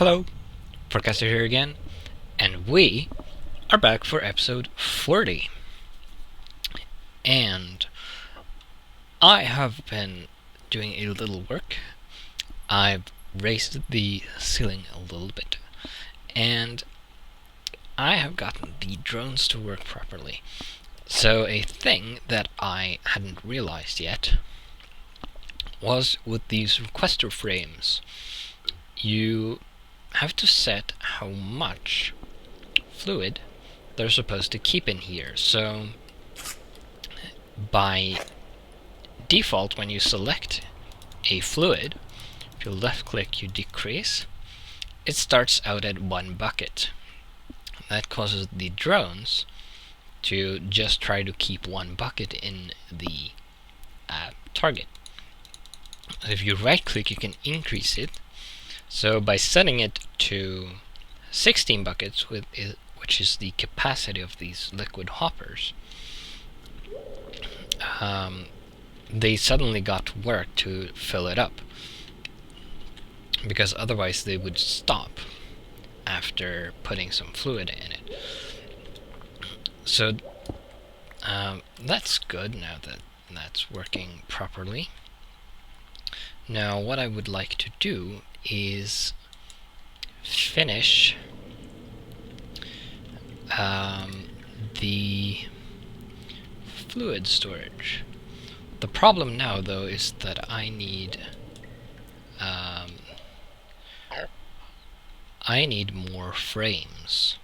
Hello, Forecaster here again, and we are back for episode 40. And I have been doing a little work. I've raised the ceiling a little bit, and I have gotten the drones to work properly. So a thing that I hadn't realized yet was with these requester frames, you have to set how much fluid they're supposed to keep in here. So by default, when you select a fluid, if you left click you decrease, it starts out at 1 bucket. That causes the drones to just try to keep 1 bucket in the target. If you right click you can increase it. So by setting it to 16 buckets, which is the capacity of these liquid hoppers, they suddenly got work to fill it up, because otherwise they would stop after putting some fluid in it. So that's good now that that's working properly. Now what I would like to do is finish the fluid storage. The problem now though is that I need more frames,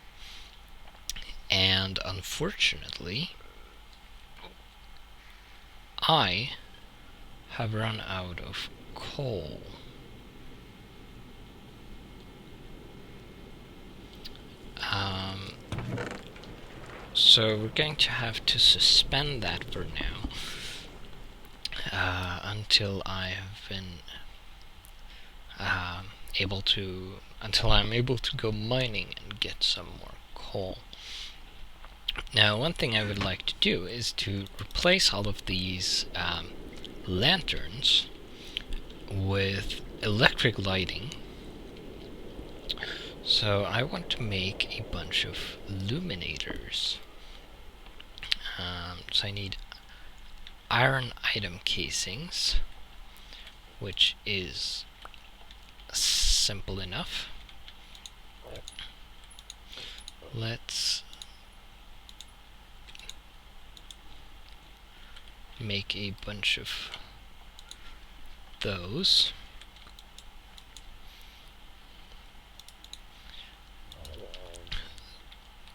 and unfortunately I have run out of coal. So we're going to have to suspend that for now until I have been until I'm able to go mining and get some more coal. Now, one thing I would like to do is to replace all of these lanterns with electric lighting. So I want to make a bunch of illuminators. So I need iron item casings, which is simple enough. Let's make a bunch of those.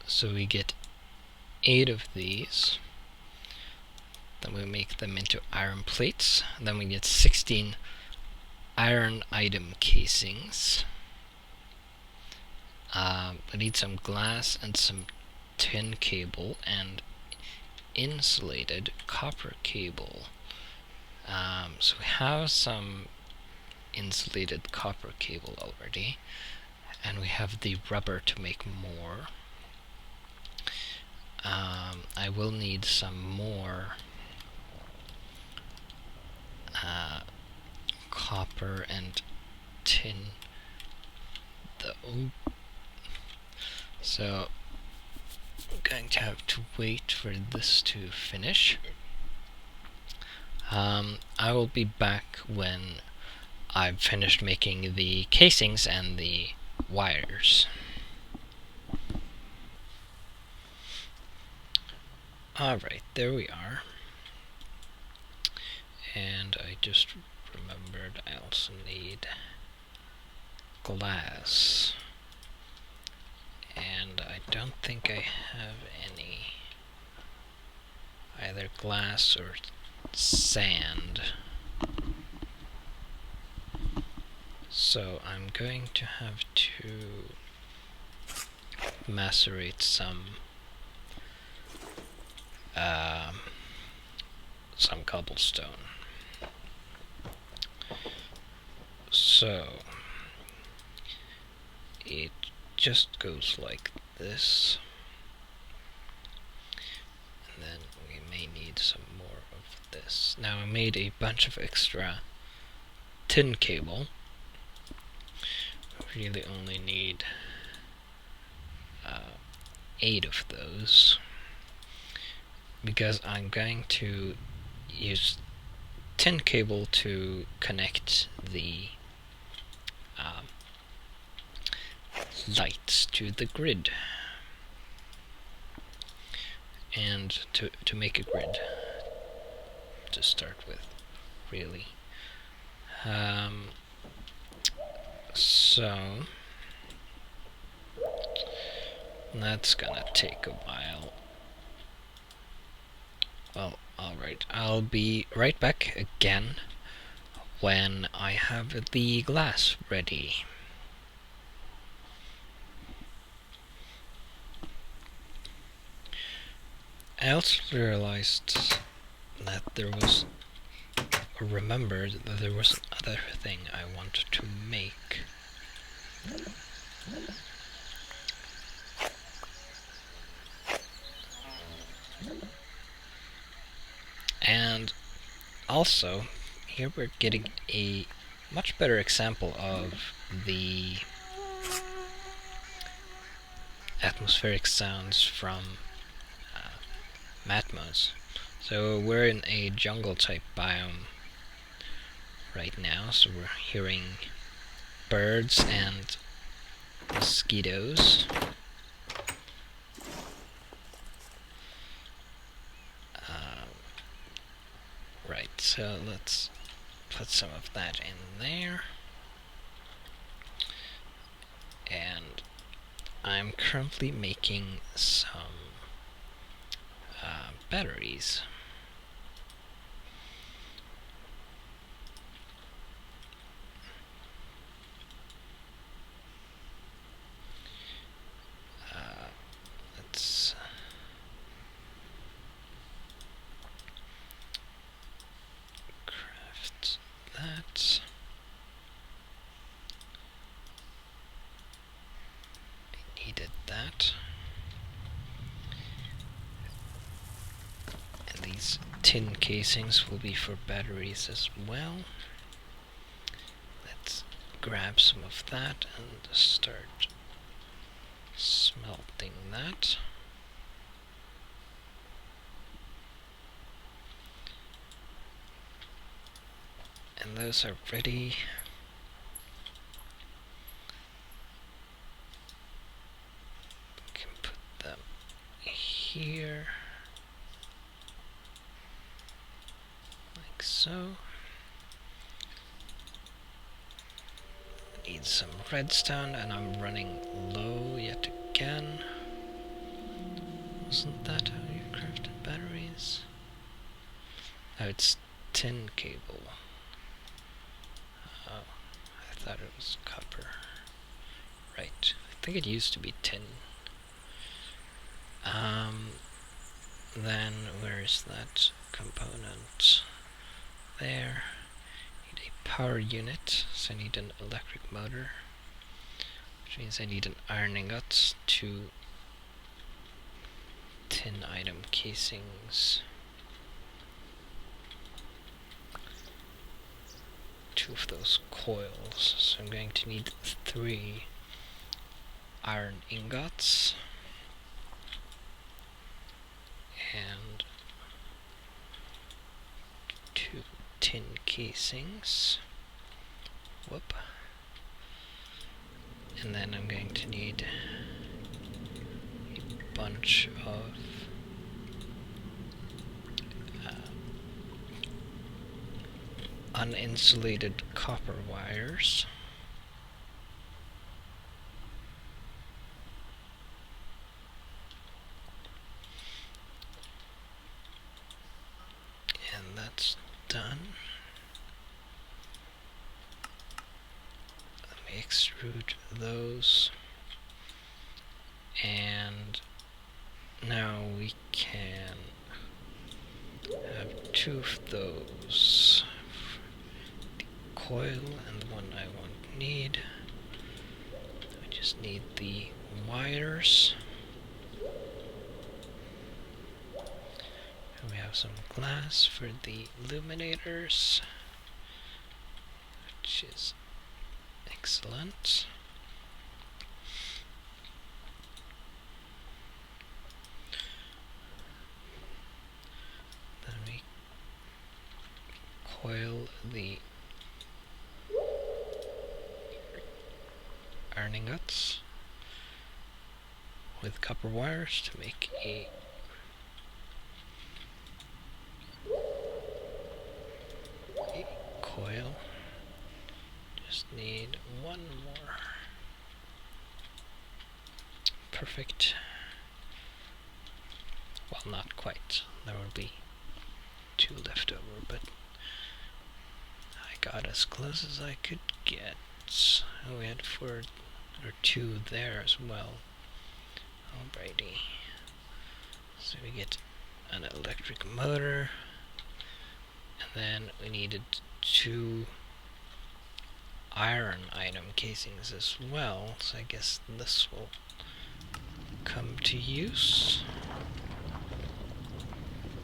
So we get 8 of these. Then we make them into iron plates. Then we get 16 iron item casings. We need some glass and some tin cable and insulated copper cable. So we have some insulated copper cable already, and we have the rubber to make more. I will need some more copper and tin though. So I'm going to have to wait for this to finish. I will be back when I've finished making the casings and the wires. Alright, there we are. And I just remembered I also need glass. And I don't think I have any, either glass or sand. So I'm going to have to macerate some cobblestone. So it just goes like this, and then we may need some more of this. Now I made a bunch of extra tin cable. really only need 8 of those, because I'm going to use tin cable to connect the lights to the grid, and to make a grid to start with, really. So that's gonna take a while. Well, alright, I'll be right back again when I have the glass ready. I also realized that remembered that there was another thing I wanted to make. And also, here we're getting a much better example of the atmospheric sounds from Matmos. So we're in a jungle type biome right now, so we're hearing birds and mosquitoes. Right, so let's put some of that in there. And I'm currently making some batteries. Let's craft that. I needed that. And these tin casings will be for batteries as well. Let's grab some of that and start smelting that. And those are ready. We can put them here, like so. Need some redstone, and I'm running low yet again. Wasn't that how you crafted batteries? Oh, it's tin cable. Oh, I thought it was copper. Right, I think it used to be tin. Then where's that component? There. Need a power unit, so I need an electric motor, which means I need an iron ingot, 2 tin item casings, 2 of those coils, so I'm going to need 3 iron ingots, and 2 tin casings. Whoop. And then I'm going to need a bunch of uninsulated copper wires. And that's done. Let me extrude those. And now we can have 2 of those. The coil and the one I won't need. I just need the wires. And we have some glass for the illuminators, which is excellent. coil the iron ingots with copper wires to make a coil. Just need one more. Perfect. Well, not quite. There will be 2 left over, but I got as close as I could get. Oh, we had 4 or 2 there as well. Alrighty. So we get an electric motor, and then we needed 2 iron item casings as well, so I guess this will come to use.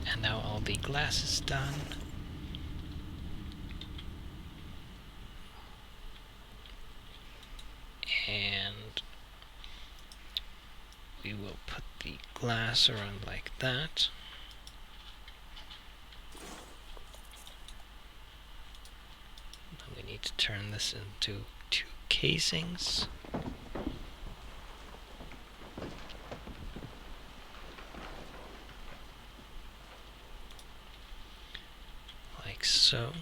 And now all the glass is done. And we will put the glass around like that. Now we need to turn this into 2 casings. Like so.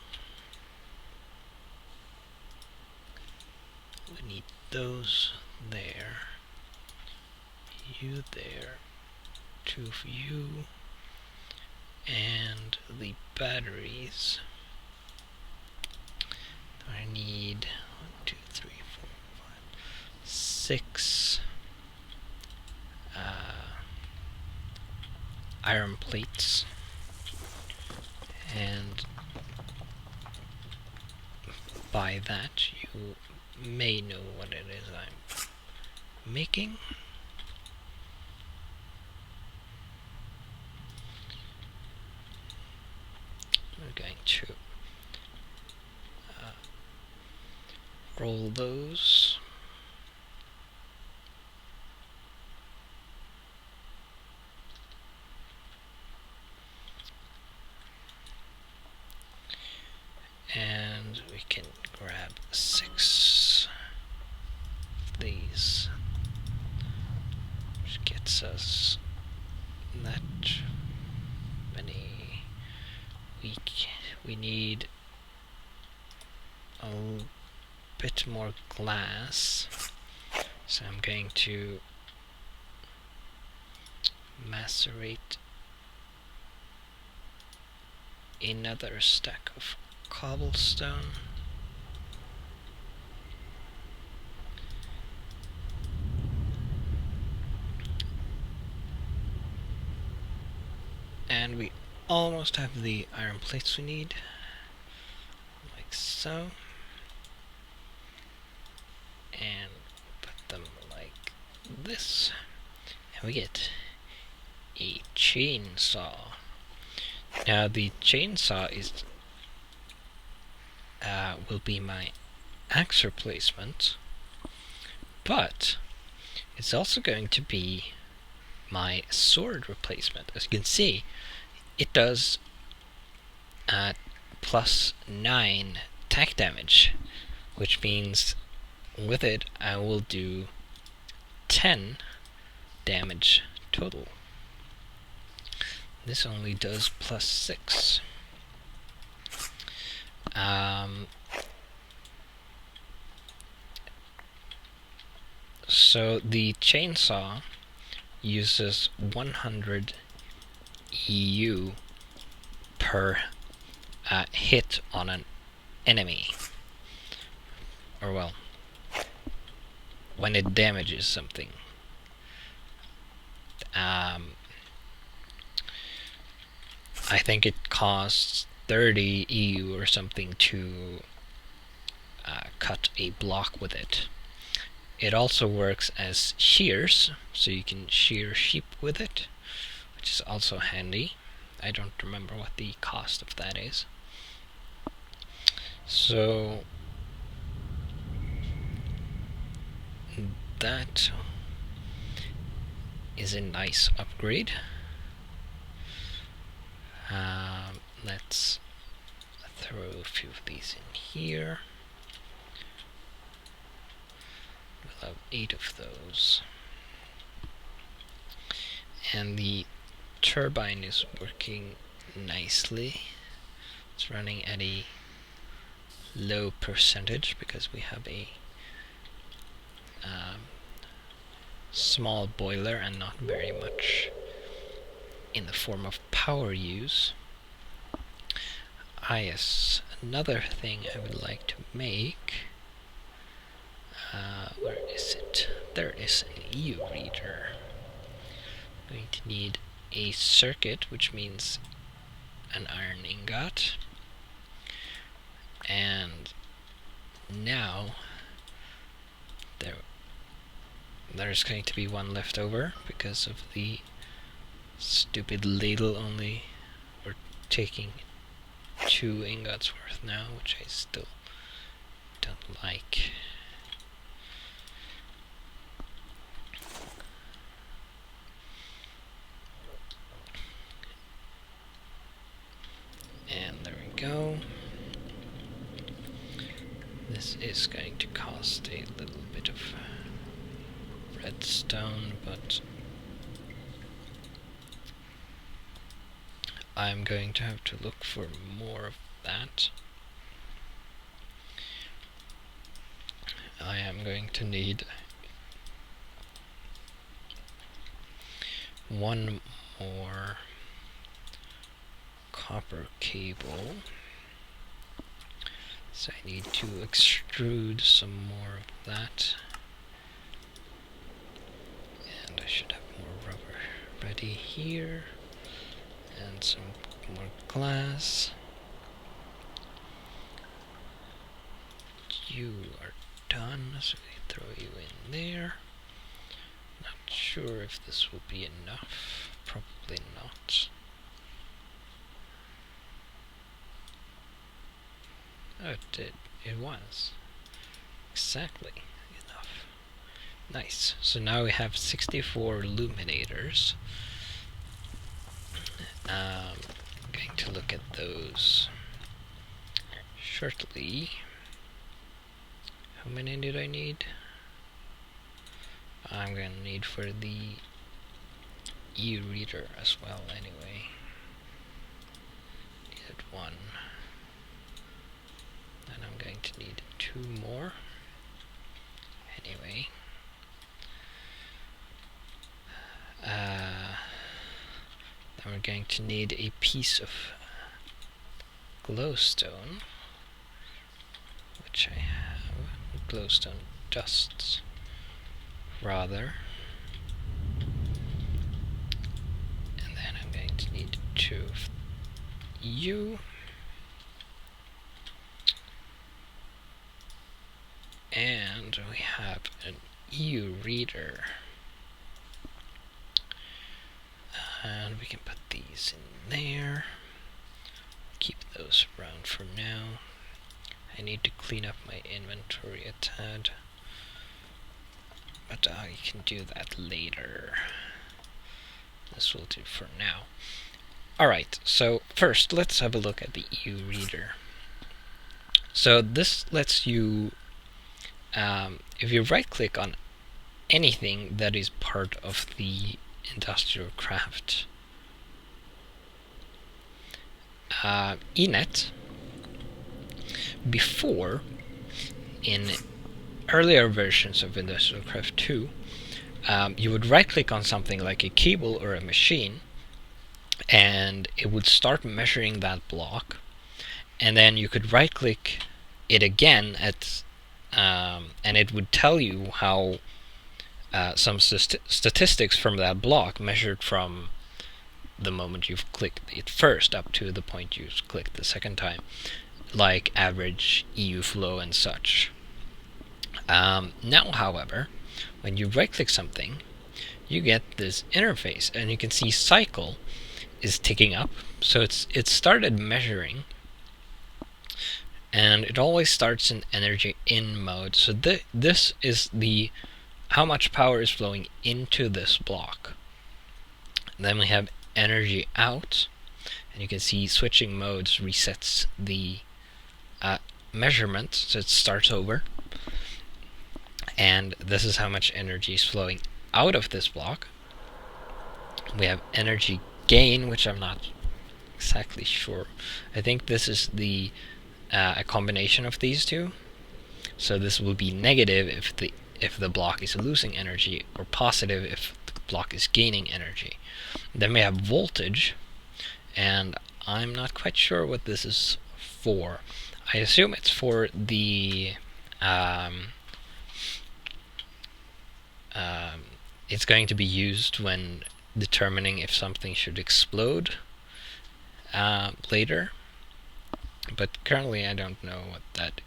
We need those there. You there. 2 for you. And the batteries. I need 1, 2, 3, 4, 5, 6 iron plates. And by that you may know what it is I'm making. We're going to roll those. And we can grab 6 of these, which gets us that many. We need a bit more glass, so I'm going to macerate another stack of cobblestone. And we almost have the iron plates we need, like so. And put them like this. And we get a chainsaw. Now the chainsaw is will be my axe replacement, but it's also going to be my sword replacement. As you can see, it does +9 attack damage, which means with it I will do 10 damage total. This only does +6. So the chainsaw uses 100 EU per hit on an enemy, or well, when it damages something. I think it costs 30 EU or something to cut a block with it. It also works as shears, so you can shear sheep with it, which is also handy. I don't remember what the cost of that is. So that is a nice upgrade. Let's throw a few of these in here. We'll have 8 of those. And the turbine is working nicely. It's running at a low percentage because we have a small boiler and not very much in the form of power use. Yes, another thing I would like to make. Where is it? There is an EU reader. I'm going to need a circuit, which means an iron ingot. And now there's going to be one left over because of the stupid ladle only we're taking 2 ingots worth now, which I still don't like. And there we go. This is going to cost a little bit of redstone, but I'm going to have to look for more of that. I am going to need one more copper cable. So I need to extrude some more of that. And I should have more rubber ready here. And some more glass. You are done, so we throw you in there. Not sure if this will be enough. Probably not. Oh, it did. It was. Exactly enough. Nice. So now we have 64 illuminators. I'm going to look at those shortly. How many did I need? I'm going to need for the e-reader as well anyway. Needed 1. And I'm going to need 2 more. Anyway. Then we're going to need a piece of glowstone, which I have. Glowstone dusts, rather. And then I'm going to need 2 of you. And we have an EU reader. And we can put these in there. Keep those around for now. I need to clean up my inventory a tad. But I can do that later. This will do for now. Alright, so first let's have a look at the EU reader. So this lets you, if you right click on anything that is part of the industrial craft ENET, before, in earlier versions of Industrial Craft 2, you would right click on something like a cable or a machine and it would start measuring that block, and then you could right click it again at and it would tell you how some statistics from that block measured from the moment you've clicked it first up to the point you clicked the second time, like average EU flow and such. Now, however, when you right click something, you get this interface, and you can see cycle is ticking up, so it started measuring, and it always starts in energy in mode. So this is the how much power is flowing into this block. Then we have energy out, and you can see switching modes resets the measurement, so it starts over. And this is how much energy is flowing out of this block. We have energy gain, which I'm not exactly sure. I think this is the a combination of these two. So this will be negative if the block is losing energy, or positive if the block is gaining energy. Then we have voltage, and I'm not quite sure what this is for. I assume it's for the it's going to be used when determining if something should explode later, but currently I don't know what that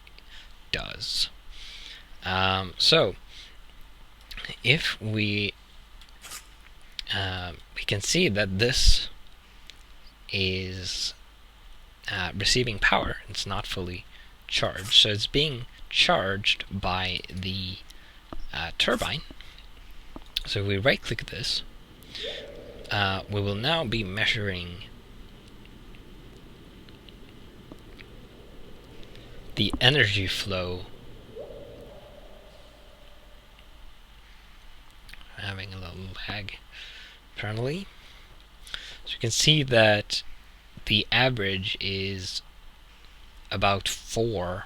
does. So if we can see that this is receiving power, it's not fully charged, so it's being charged by the turbine. So if we right click this, we will now be measuring the energy flow. I'm having a little lag apparently. So you can see that the average is about 4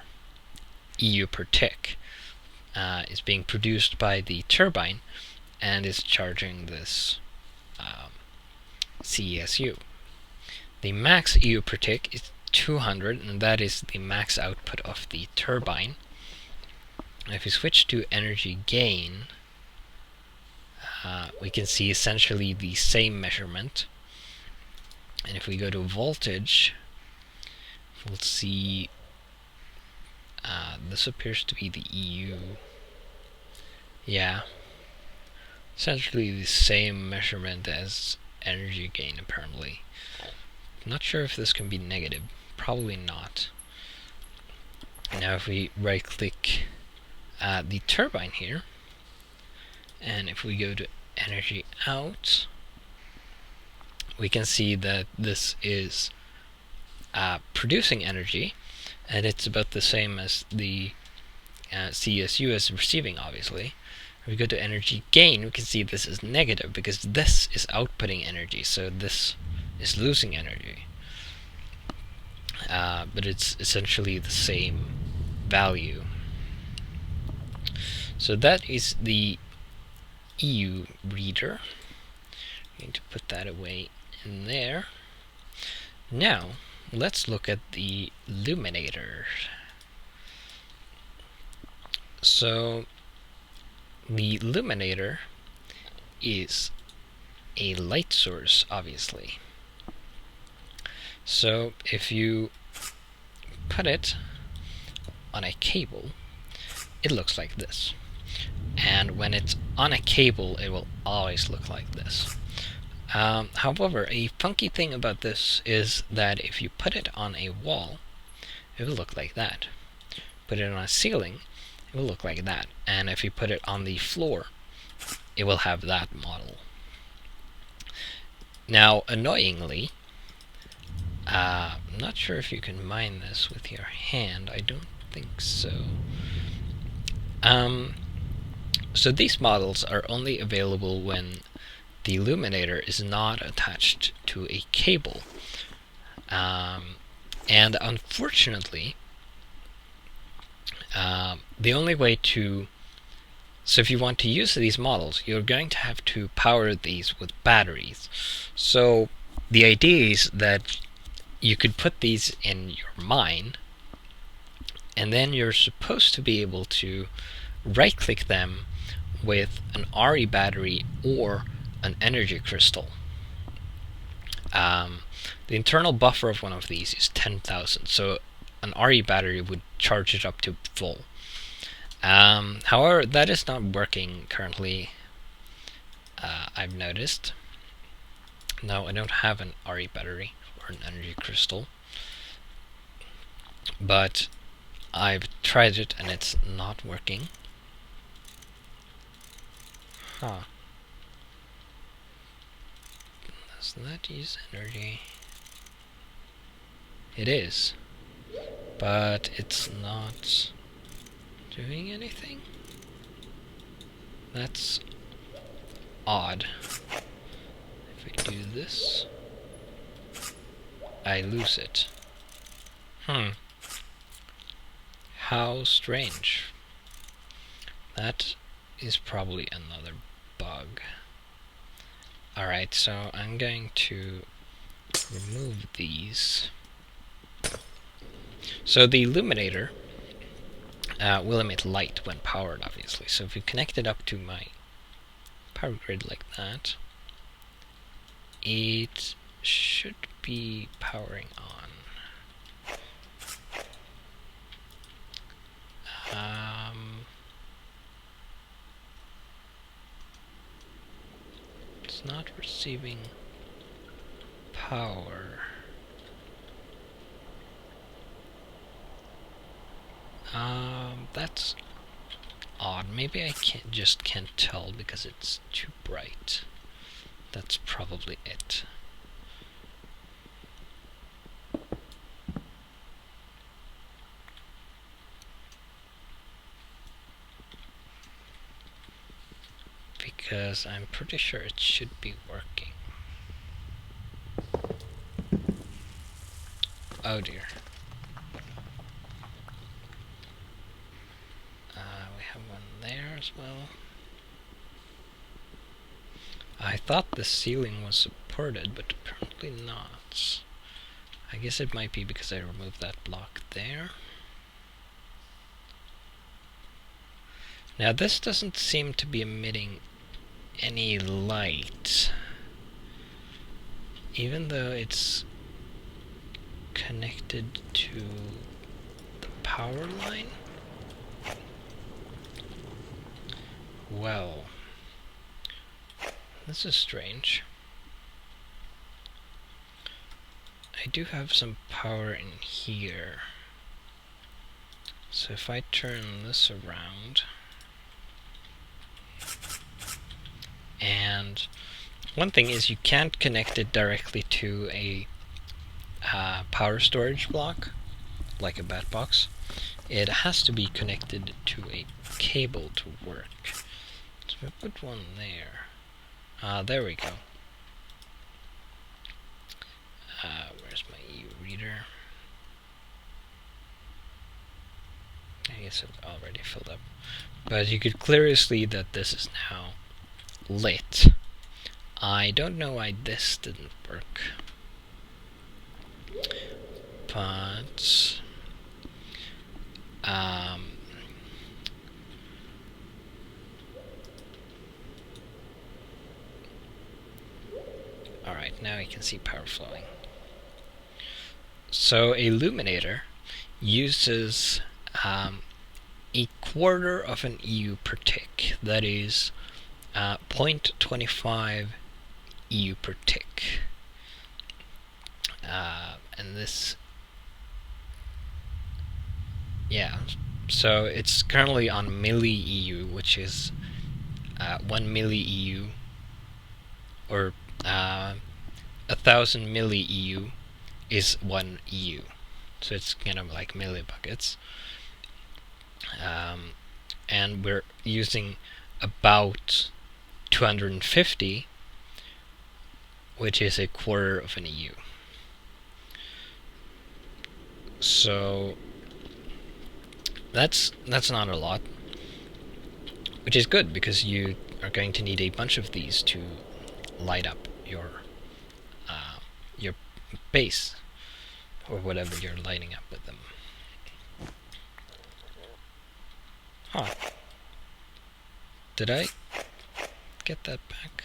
EU per tick. Is being produced by the turbine and is charging this CESU. The max EU per tick is 200, and that is the max output of the turbine. And if we switch to energy gain, we can see essentially the same measurement. And if we go to voltage, we'll see this appears to be the EU. Yeah, essentially the same measurement as energy gain apparently. Not sure if this can be negative. Probably not. Now if we right click the turbine here, and if we go to energy out, we can see that this is producing energy, and it's about the same as the CSU is receiving, obviously. If we go to energy gain, we can see this is negative because this is outputting energy, so this is losing energy. But it's essentially the same value. So that is the EU reader. I'm going to put that away in there. Now, let's look at the illuminator. So, the illuminator is a light source, obviously. So, if you put it on a cable, it looks like this. And when it's on a cable, it will always look like this. However, a funky thing about this is that if you put it on a wall, it will look like that. Put it on a ceiling, it will look like that. And if you put it on the floor, it will have that model. Now, annoyingly, I'm not sure if you can mine this with your hand. I don't think so. So these models are only available when the illuminator is not attached to a cable. And unfortunately, the only way to... So if you want to use these models, you're going to have to power these with batteries. So the idea is that you could put these in your mine, and then you're supposed to be able to right-click them with an RE battery or an energy crystal. The internal buffer of one of these is 10,000, so an RE battery would charge it up to full. However, that is not working currently, I've noticed. No, I don't have an RE battery or an energy crystal, but I've tried it and it's not working. Huh. Does that use energy? It is. But it's not doing anything? That's odd. If I do this, I lose it. How strange. That is probably another bug. Alright, so I'm going to remove these. So the illuminator will emit light when powered, obviously. So if you connect it up to my power grid like that, it should be powering on. It's not receiving power. That's odd. Maybe I can't tell because it's too bright. That's probably it. Because I'm pretty sure it should be working. Oh dear. We have one there as well. I thought the ceiling was supported, but apparently not. I guess it might be because I removed that block there. Now this doesn't seem to be emitting any light, even though it's connected to the power line. Well, this is strange. I do have some power in here. So if I turn this around, and one thing is you can't connect it directly to a power storage block, like a bat box. It has to be connected to a cable to work. So I put one there. There we go. Where's my e-reader? I guess it already filled up. But you could clearly see that this is now lit. I don't know why this didn't work. But alright, now you can see power flowing. So a illuminator uses a quarter of an EU per tick. That is 0.25 EU per tick. And this, yeah, so it's currently on milli EU, which is 1 milli EU, or 1,000 milli EU is 1 EU. So it's kind of like millibuckets. And we're using about 250, which is a quarter of an EU. So that's not a lot, which is good because you are going to need a bunch of these to light up your base or whatever you're lighting up with them. Huh. Did I get that back?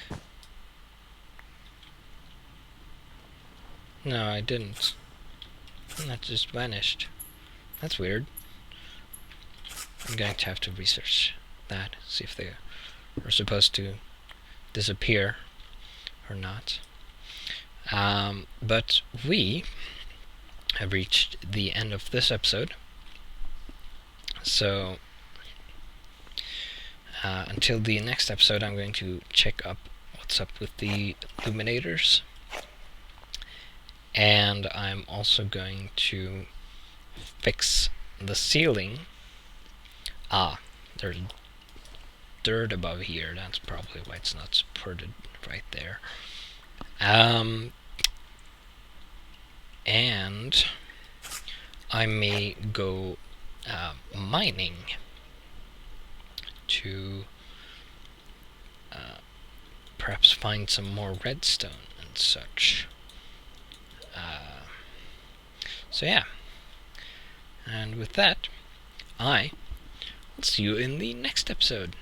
No, I didn't. That just vanished. That's weird. I'm going to have to research that, see if they are supposed to disappear or not. But we have reached the end of this episode. So until the next episode, I'm going to check up what's up with the illuminators, and I'm also going to fix the ceiling. There's dirt above here. That's probably why it's not supported right there. And I may go mining to perhaps find some more redstone and such. So yeah, and with that, I will see you in the next episode.